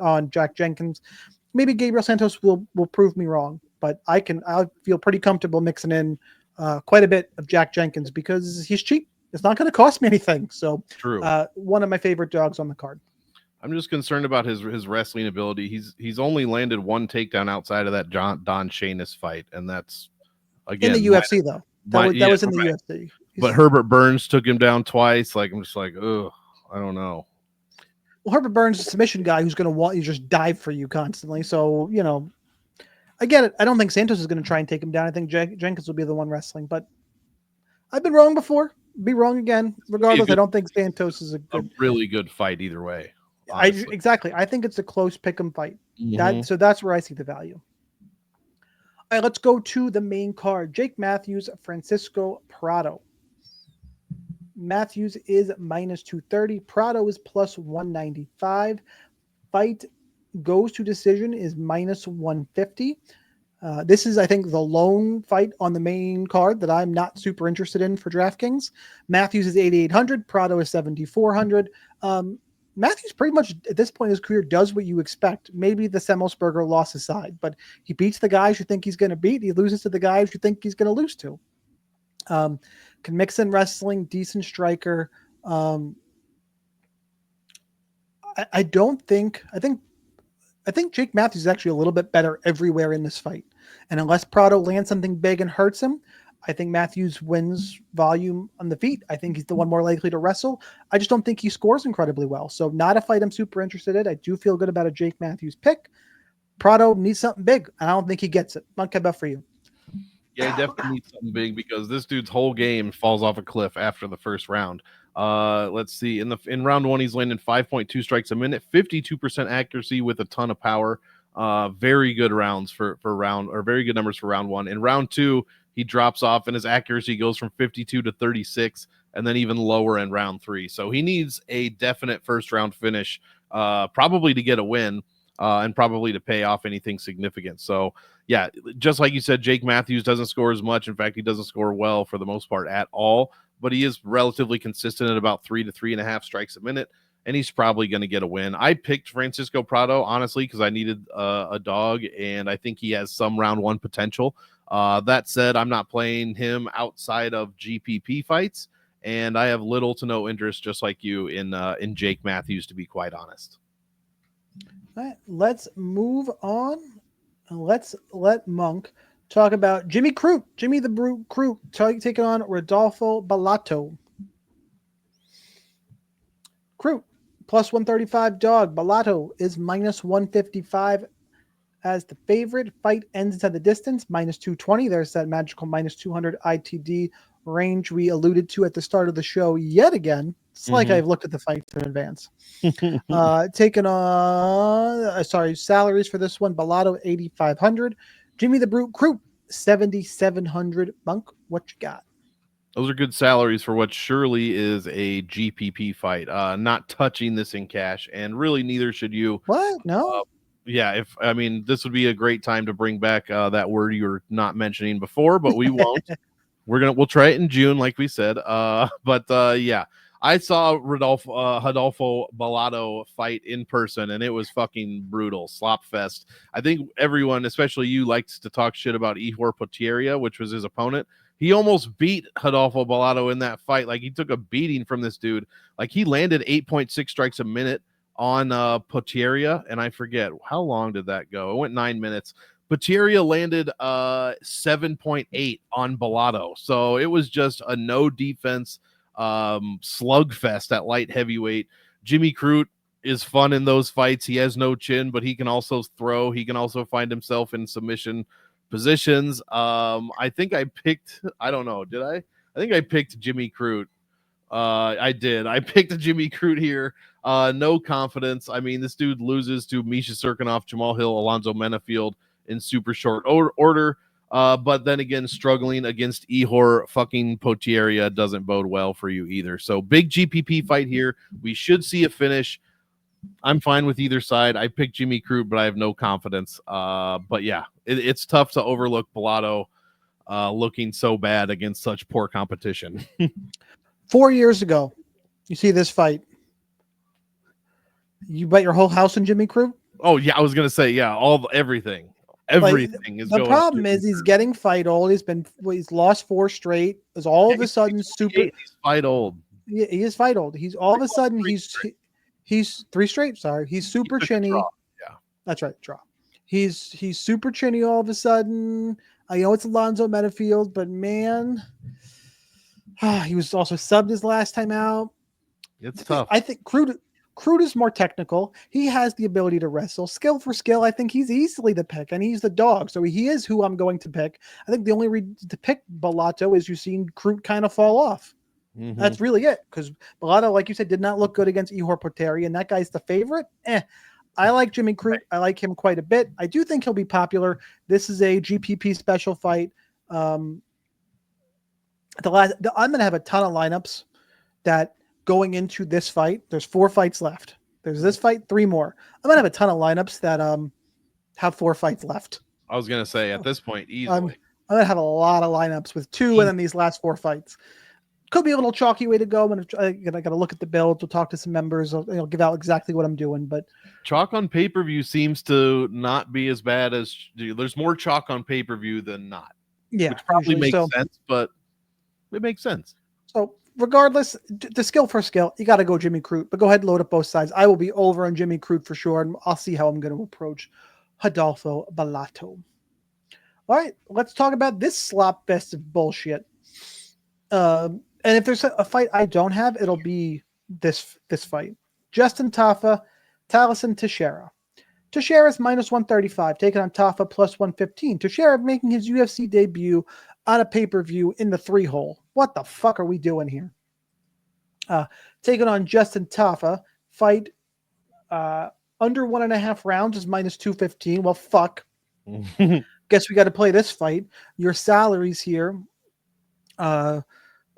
on Jack Jenkins. Maybe Gabriel Santos will prove me wrong, but I'll feel pretty comfortable mixing in quite a bit of Jack Jenkins because he's cheap. It's not going to cost me anything. So true. One of my favorite dogs on the card. I'm just concerned about his wrestling ability. He's only landed 1 takedown outside of that Don Shainis fight, and that's again in the UFC though. That was in the UFC. But Herbert Burns took him down twice. Like, I'm just like, ugh, I don't know. Well, Herbert Burns is a submission guy who's going to just dive for you constantly. So, I get it. I don't think Santos is going to try and take him down. I think Jenkins will be the one wrestling, but I've been wrong before. Be wrong again. Regardless, I don't think Santos is a really good fight either way. Exactly. I think it's a close pick 'em fight. Mm-hmm. So that's where I see the value. All right, let's go to the main card. Jake Matthews, Francisco Prado. Matthews is minus 230. Prado is plus 195. Fight goes to decision is minus 150. This is, I think, the lone fight on the main card that I'm not super interested in for DraftKings. Matthews is 8,800. Prado is 7,400. Matthews pretty much at this point in his career does what you expect. Maybe the Semmelsberger loss aside, but he beats the guys you think he's going to beat. He loses to the guys you think he's going to lose to. Can mix in wrestling, decent striker. I think Jake Matthews is actually a little bit better everywhere in this fight. And unless Prado lands something big and hurts him, I think Matthews wins volume on the feet. I think he's the one more likely to wrestle. I just don't think he scores incredibly well. So not a fight I'm super interested in. I do feel good about a Jake Matthews pick. Prado needs something big, and I don't think he gets it. Monk, how about for you? Yeah, he definitely needs something big because this dude's whole game falls off a cliff after the first round. Let's see. In round 1, he's landing 5.2 strikes a minute, 52% accuracy with a ton of power. Very good rounds for round, or very good numbers for round 1. In round 2, he drops off and his accuracy goes from 52 to 36, and then even lower in round 3. So he needs a definite first round finish, probably to get a win, and probably to pay off anything significant. So yeah, just like you said, Jake Matthews doesn't score as much. In fact, he doesn't score well for the most part at all, but he is relatively consistent at about 3 to 3.5 strikes a minute, and he's probably going to get a win. I picked Francisco Prado, honestly, because I needed a dog, and I think he has some round 1 potential. That said, I'm not playing him outside of GPP fights, and I have little to no interest, just like you, in Jake Matthews, to be quite honest. All right, let's move on. Let's let Monk talk about Jimmy Crute. Jimmy the Brute Crute taking on Rodolfo Bellato. Crute, plus 135 dog. Bellato is minus 155 as the favorite. Fight ends inside the distance, minus 220. There's that magical minus 200 ITD range we alluded to at the start of the show yet again. It's like I've looked at the fights in advance. Taking on, salaries for this one. Bellato, 8,500. Jimmy the Brute Crute, 7,700. Monk, what you got? Those are good salaries for what surely is a GPP fight. Not touching this in cash, and really neither should you. What? No? Yeah, this would be a great time to bring back that word you were not mentioning before, but we won't. We'll try it in June, like we said. Yeah. I saw Rodolfo Bellato fight in person, and it was fucking brutal. Slop fest. I think everyone, especially you, likes to talk shit about Ihor Potieria, which was his opponent. He almost beat Rodolfo Bellato in that fight. Like, he took a beating from this dude. Like, he landed 8.6 strikes a minute on Potieria, and I forget, how long did that go? It went 9 minutes. Potieria landed 7.8 on Bellato. So it was just a no defense slugfest at light heavyweight. Jimmy Crute is fun in those fights. He has no chin, but he can also throw. He can also find himself in submission positions. I think I picked, I don't know, did I? I think I picked Jimmy Crute. I did. I picked a Jimmy Crute here. No confidence. I mean, this dude loses to Misha Serkinov, Jamal Hill, Alonzo Menafield in super short order. But then again, struggling against Ihor fucking Potieria doesn't bode well for you either. So big GPP fight here. We should see a finish. I'm fine with either side. I picked Jimmy Crute, but I have no confidence. But yeah, it's tough to overlook Bellato looking so bad against such poor competition. 4 years ago, you see this fight. You bet your whole house on Jimmy Crute? Oh yeah, I was gonna say, yeah, everything. Everything is the going. Problem is he's getting fight old. He's lost 4 straight. Is all of a sudden super. He's fight old. Yeah, he is fight old. He's all of a sudden he's 3 straight. Sorry, he's super chinny. Yeah, that's right. Draw. He's super chinny all of a sudden. I know it's Alonzo Menafield, but man, he was also subbed his last time out. It's tough. I think Crute is more technical. He has the ability to wrestle. Skill for skill, I think he's easily the pick, and he's the dog. So he is who I'm going to pick. I think the only reason to pick Bellato is you've seen Crute kind of fall off. Mm-hmm. That's really it. Because Bellato, like you said, did not look good against Ihor Potieria, and that guy's the favorite. I like Jimmy Crute. I like him quite a bit. I do think he'll be popular. This is a GPP special fight. I'm going to have a ton of lineups that going into this fight. There's 4 fights left. There's this fight, 3 more. I'm going to have a ton of lineups that have 4 fights left. I was going to say at this point, easily. I'm going to have a lot of lineups with 2 and then these last 4 fights. Could be a little chalky way to go. I got to look at the build. We'll talk to some members. I'll give out exactly what I'm doing. But chalk on pay-per-view seems to not be as bad as there's more chalk on pay-per-view than not. Yeah, which probably makes sense, but it makes sense. So regardless, the skill for skill, you got to go Jimmy Crute. But go ahead and load up both sides. I will be over on Jimmy Crute for sure, and I'll see how I'm going to approach Rodolfo Bellato. All right, let's talk about this slop fest of bullshit. And if there's a fight I don't have, it'll be this fight. Justin Tafa, Taliesin Teixeira. Teixeira's minus 135, taking on Tafa plus 115. Teixeira making his UFC debut on a pay-per-view in the 3-hole. What the fuck are we doing here? Taking on Justin Tafa, fight under 1.5 rounds is minus 215. Well, fuck. Guess we got to play this fight. Your salaries here.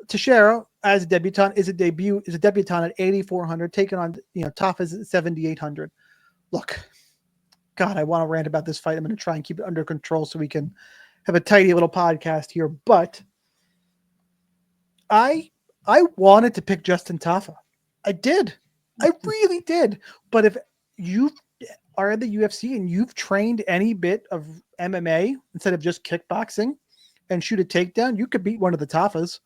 Teixeira as a debutant is a debutant at 8,400, taking on Tafa's at 7,800. Look, God, I want to rant about this fight. I'm going to try and keep it under control so we can have a tidy little podcast here. But I wanted to pick Justin Tafa. I did. I really did. But if you are in the UFC and you've trained any bit of MMA instead of just kickboxing and shoot a takedown, you could beat one of the Tafas.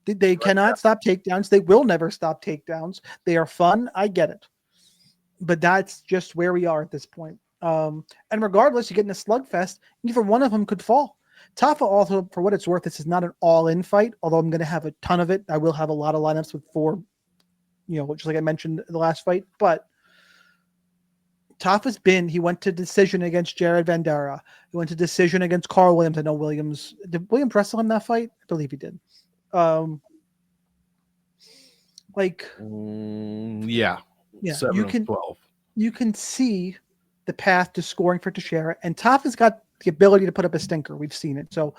They cannot stop takedowns. They will never stop takedowns. They are fun. I get it. But that's just where we are at this point. And regardless, you get in a slugfest, either one of them could fall. Tafa also, for what it's worth, this is not an all-in fight, although I'm going to have a ton of it. I will have a lot of lineups with 4, just like I mentioned in the last fight. But Tafa's he went to decision against Jared Vanderaa. He went to decision against Carl Williams. I know Williams, did Williams wrestle him that fight? I believe he did. Yeah. 7-12. You can see the path to scoring for Teixeira, and Tafa's got the ability to put up a stinker. We've seen it. So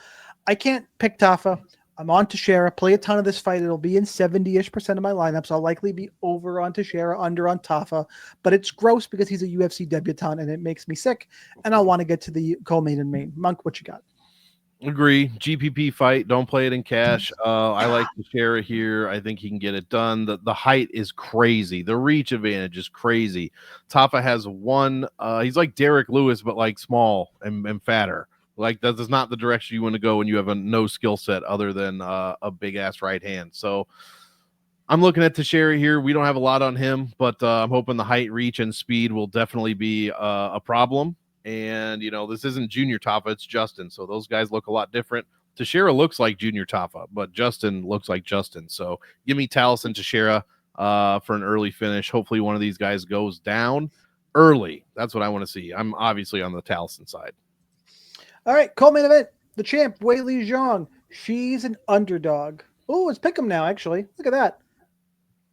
I can't pick Tafa. I'm on Teixeira. Play a ton of this fight. It'll be in 70-ish% of my lineups. I'll likely be over on Teixeira, under on Tafa, but it's gross because he's a UFC debutant and it makes me sick. And I want to get to the co-main and main. Monk, what you got? Agree. GPP fight. Don't play it in cash. I like Teixeira here. I think he can get it done. The height is crazy. The reach advantage is crazy. Tafa has one. He's like Derek Lewis, but like small and fatter. Like that is not the direction you want to go when you have no skill set other than a big ass right hand. So I'm looking at Teixeira here. We don't have a lot on him, but I'm hoping the height, reach, and speed will definitely be a problem. And, this isn't Junior Tafa, it's Justin. So those guys look a lot different. Teixeira looks like Junior Tafa, but Justin looks like Justin. So give me Taliesin Teixeira for an early finish. Hopefully one of these guys goes down early. That's what I want to see. I'm obviously on the Taliesin side. All right, co-main event. The champ, Weili Zhang. She's an underdog. Oh, it's pick 'em now, actually. Look at that.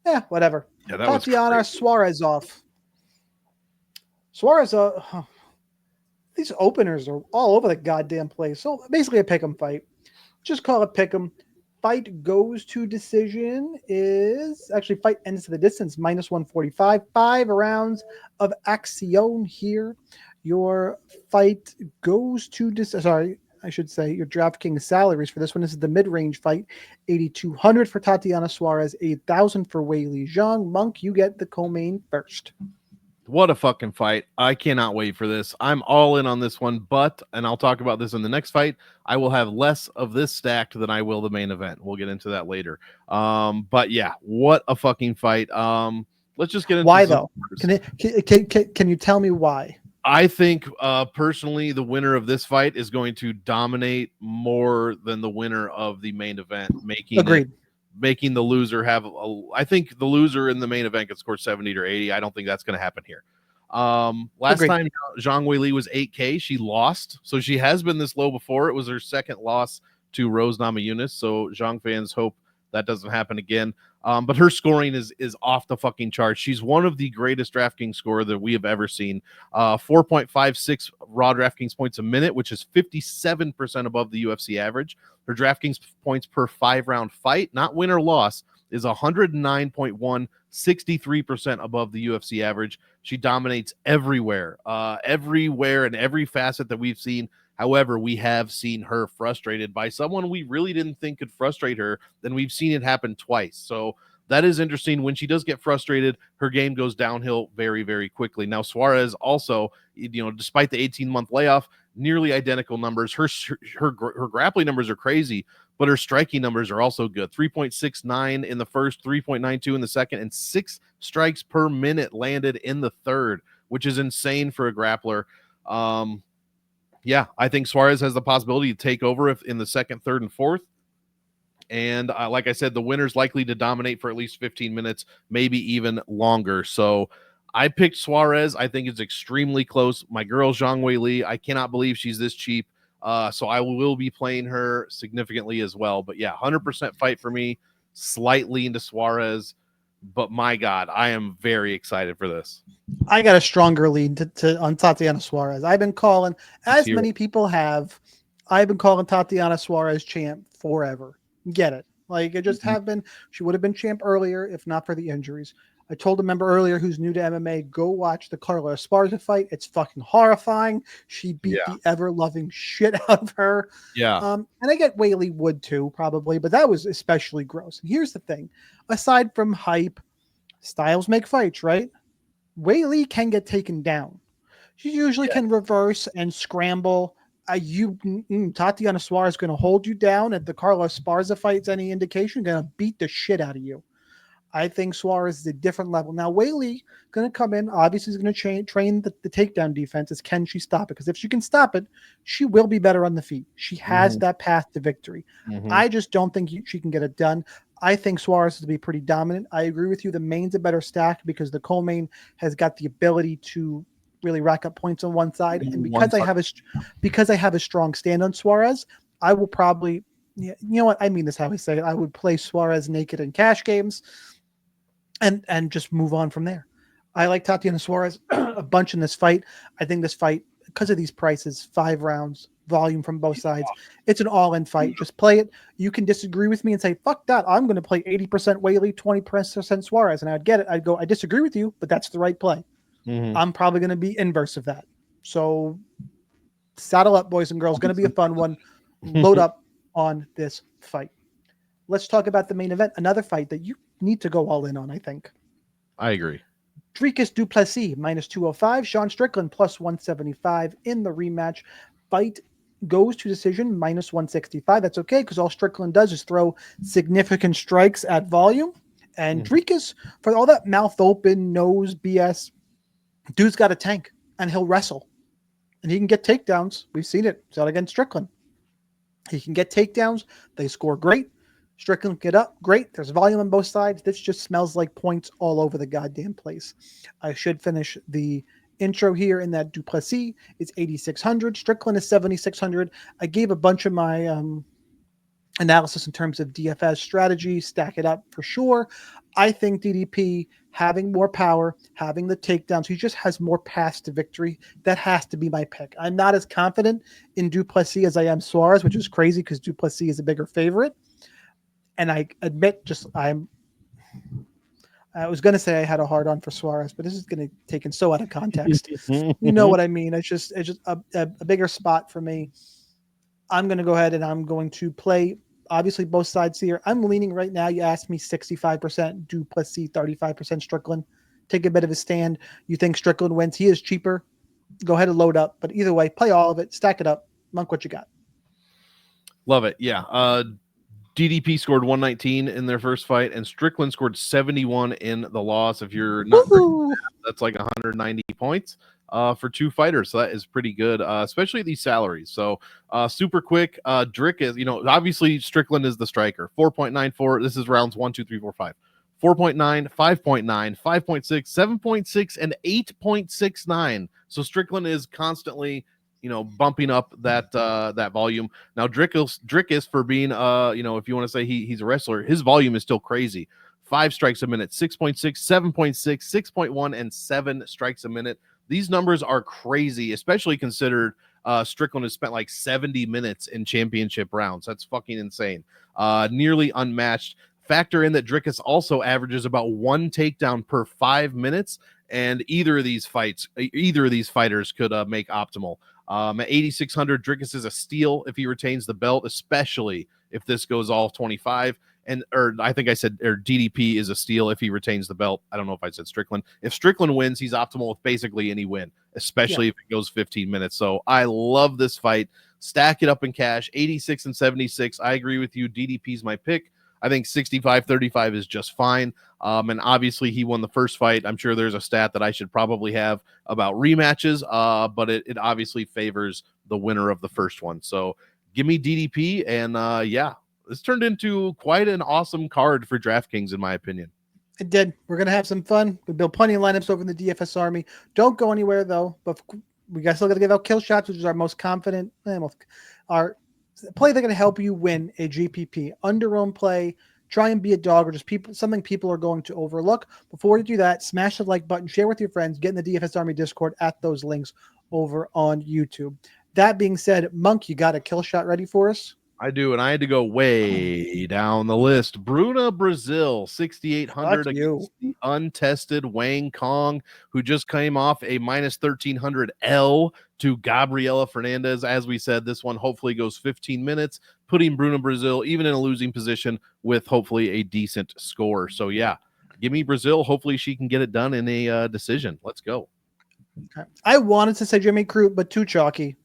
Yeah, whatever. Yeah, that Tatiana was Suarez off. Suarez, these openers are all over the goddamn place. So basically a pick'em fight. Just call it pick'em. Fight goes to decision fight ends to the distance, minus 145. 5 rounds of action here. Your fight goes to your DraftKings salaries for this one. This is the mid-range fight. 8,200 for Tatiana Suarez, 8,000 for Weili Zhang. Monk, you get the co-main first. What a fucking fight. I cannot wait for this. I'm all in on this one, and I'll talk about this in the next fight, I will have less of this stacked than I will the main event. We'll get into that later. But yeah, what a fucking fight. Let's just get into why though. Can you tell me why? I think personally the winner of this fight is going to dominate more than the winner of the main event, making the loser have I think the loser in the main event could score 70 or 80. I don't think that's going to happen here. Last time Zhang Weili was 8K, she lost. So she has been this low before. It was her second loss to Rose Namajunas. So Zhang fans hope that doesn't happen again. But her scoring is off the fucking charts. She's one of the greatest DraftKings scorer that we have ever seen. 4.56 raw DraftKings points a minute, which is 57% above the UFC average. Her DraftKings points per 5-round fight, not win or loss, is 109.1, 63% above the UFC average. She dominates everywhere in every facet that we've seen. However, we have seen her frustrated by someone we really didn't think could frustrate her, and we've seen it happen twice. So that is interesting. When she does get frustrated, her game goes downhill very, very quickly. Now, Suarez also, despite the 18-month layoff, nearly identical numbers. Her grappling numbers are crazy, but her striking numbers are also good. 3.69 in the first, 3.92 in the second, and 6 strikes per minute landed in the third, which is insane for a grappler. Yeah, I think Suarez has the possibility to take over if in the second, third, and fourth. And like I said, the winner's likely to dominate for at least 15 minutes, maybe even longer. So I picked Suarez. I think it's extremely close. My girl, Zhang Weili, I cannot believe she's this cheap. So I will be playing her significantly as well. But yeah, 100% fight for me, slightly into Suarez. But my God, I am very excited for this. I got a stronger lead on Tatiana Suarez. I've been calling, as many people have, I've been calling Tatiana Suarez champ forever. Get it? Like, it just have been. She would have been champ earlier if not for the injuries. I told a member earlier who's new to MMA, go watch the Carla Esparza fight. It's fucking horrifying. She beat the ever-loving shit out of her. Yeah. And I get Weili would too, probably, but that was especially gross. And here's the thing. Aside from hype, styles make fights, right? Weili can get taken down. She usually can reverse and scramble. Tatiana Suarez is going to hold you down. If the Carlos Esparza fight's any indication, going to beat the shit out of you. I think Suarez is a different level. Now, Weili going to come in. Obviously, is going to train the takedown defense. Is can she stop it? Because if she can stop it, she will be better on the feet. She has that path to victory. I just don't think she can get it done. I think Suarez is to be pretty dominant. I agree with you. The main's a better stack because the co-main has got the ability to really rack up points on one side. And because I have a strong stand on Suarez, I will probably, you know what? I mean this how I say it. I would play Suarez naked in cash games and just move on from there. I like Tatiana Suarez a bunch in this fight. I think this fight, because of these prices, 5 rounds, volume from both sides, it's an all-in fight. Just play it. You can disagree with me and say, fuck that. I'm going to play 80% Weili, 20% Suarez. And I'd get it. I'd go, I disagree with you, but that's the right play. I'm probably going to be inverse of that. So saddle up, boys and girls. Going to be a fun one. Load up on this fight. Let's talk about the main event. Another fight that you need to go all in on, I think. I agree. Dricus du Plessis, -205. Sean Strickland, +175 in the rematch. Fight goes to decision, -165. That's okay, because all Strickland does is throw significant strikes at volume. And Dricus, for all that mouth open, nose BS, dude's got a tank, and he'll wrestle. And he can get takedowns. We've seen it. It's out against Strickland. He can get takedowns. They score great. Strickland get up. Great. There's volume on both sides. This just smells like points all over the goddamn place. I should finish the intro here in that du Plessis is 8,600. Strickland is 7,600. I gave a bunch of my analysis in terms of DFS strategy, stack it up for sure. I think DDP having more power, having the takedowns, he just has more paths to victory. That has to be my pick. I'm not as confident in du Plessis as I am Suarez, which is crazy because du Plessis is a bigger favorite. And I admit, I was going to say I had a hard on for Suarez, but this is going to be taken so out of context. You know what I mean? It's just a bigger spot for me. I'm going to go ahead and I'm going to play, obviously, both sides here. I'm leaning right now. You asked me 65% du Plessis, 35% Strickland. Take a bit of a stand. You think Strickland wins. He is cheaper. Go ahead and load up. But either way, play all of it. Stack it up. Monk, what you got? Love it. Yeah. DDP scored 119 in their first fight, and Strickland scored 71 in the loss. If you're not, that's like 190 points for 2 fighters. So that is pretty good, especially at these salaries. So super quick. Drick is, obviously Strickland is the striker. 4.94. This is rounds 1, 2, 3, 4, 5. 4.9, 5.9, 5.6, 7.6, and 8.69. So Strickland is constantly bumping up that volume. Now Drickus for being if you want to say he's a wrestler, his volume is still crazy. 5 strikes a minute, 6.6, 7.6, 6.1, and 7 strikes a minute. These numbers are crazy, especially considered Strickland has spent like 70 minutes in championship rounds. That's fucking insane. Nearly unmatched. Factor in that Drickus also averages about 1 takedown per 5 minutes, and either of these fighters could make optimal. At 8,600, Drickus is a steal if he retains the belt, especially if this goes all 25. Or I think I said, or DDP is a steal if he retains the belt. I don't know if I said Strickland. If Strickland wins, he's optimal with basically any win, especially if it goes 15 minutes. So I love this fight. Stack it up in cash, 86 and 76. I agree with you. DDP is my pick. I think 65-35 is just fine. And obviously he won the first fight. I'm sure there's a stat that I should probably have about rematches, but it obviously favors the winner of the first one. So give me DDP, and yeah, this turned into quite an awesome card for DraftKings, in my opinion. It did. We're going to have some fun. We built plenty of lineups over in the DFS Army. Don't go anywhere, though. But we still got to give out kill shots, which is our most confident, our play that's going to help you win a GPP. Under-owned play, try and be a dog, or just something people are going to overlook. Before you do that, smash the like button, share with your friends, get in the DFS Army Discord at those links over on YouTube. That being said, Monk, you got a kill shot ready for us? I do, and I had to go way down the list. Bruna Brasil, 6,800 against the untested Wang Kong, who just came off a minus 1,300 L to Gabriela Fernandez. As we said, this one hopefully goes 15 minutes, putting Bruna Brasil even in a losing position with hopefully a decent score. So yeah, give me Brazil. Hopefully she can get it done in a decision. Let's go. Okay. I wanted to say Jimmy Crute, but too chalky.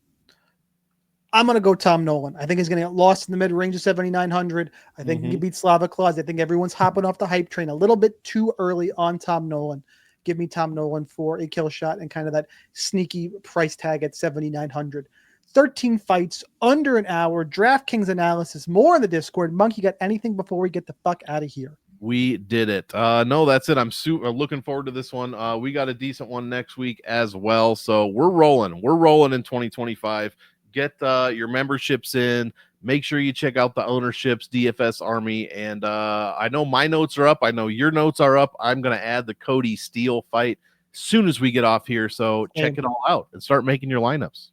I'm going to go Tom Nolan. I think he's going to get lost in the mid-range of 7,900. I think he can beat Slava Claus. I think everyone's hopping off the hype train a little bit too early on Tom Nolan. Give me Tom Nolan for a kill shot and kind of that sneaky price tag at 7,900. 13 fights, under an hour, DraftKings analysis, more in the Discord. Monk, you got anything before we get the fuck out of here? We did it. No, that's it. I'm looking forward to this one. We got a decent one next week as well. So we're rolling. We're rolling in 2025. Get your memberships in. Make sure you check out the ownerships, DFS Army. And I know my notes are up. I know your notes are up. I'm going to add the Cody Steele fight as soon as we get off here. So check it all out and start making your lineups.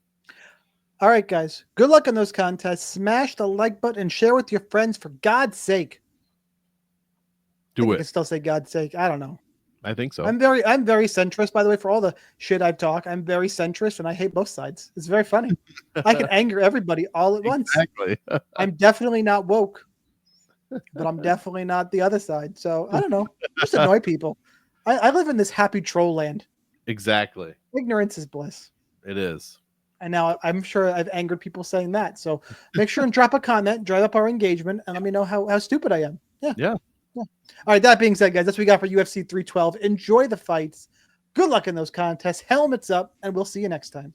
All right, guys. Good luck in those contests. Smash the like button and share with your friends, for God's sake. Do it. I can still say God's sake. I don't know. I think so. I'm very centrist, by the way, for all the shit I've talked. I'm very centrist and I hate both sides. It's very funny. I can anger everybody all at once. Exactly. I'm definitely not woke, but I'm definitely not the other side. So I don't know. Just annoy people. I live in this happy troll land. Exactly. Ignorance is bliss. It is. And now I'm sure I've angered people saying that. So make sure and drop a comment, drive up our engagement, and let me know how stupid I am. Yeah. All right, that being said, guys, that's what we got for UFC 312. Enjoy the fights. Good luck in those contests. Helmets up, and we'll see you next time.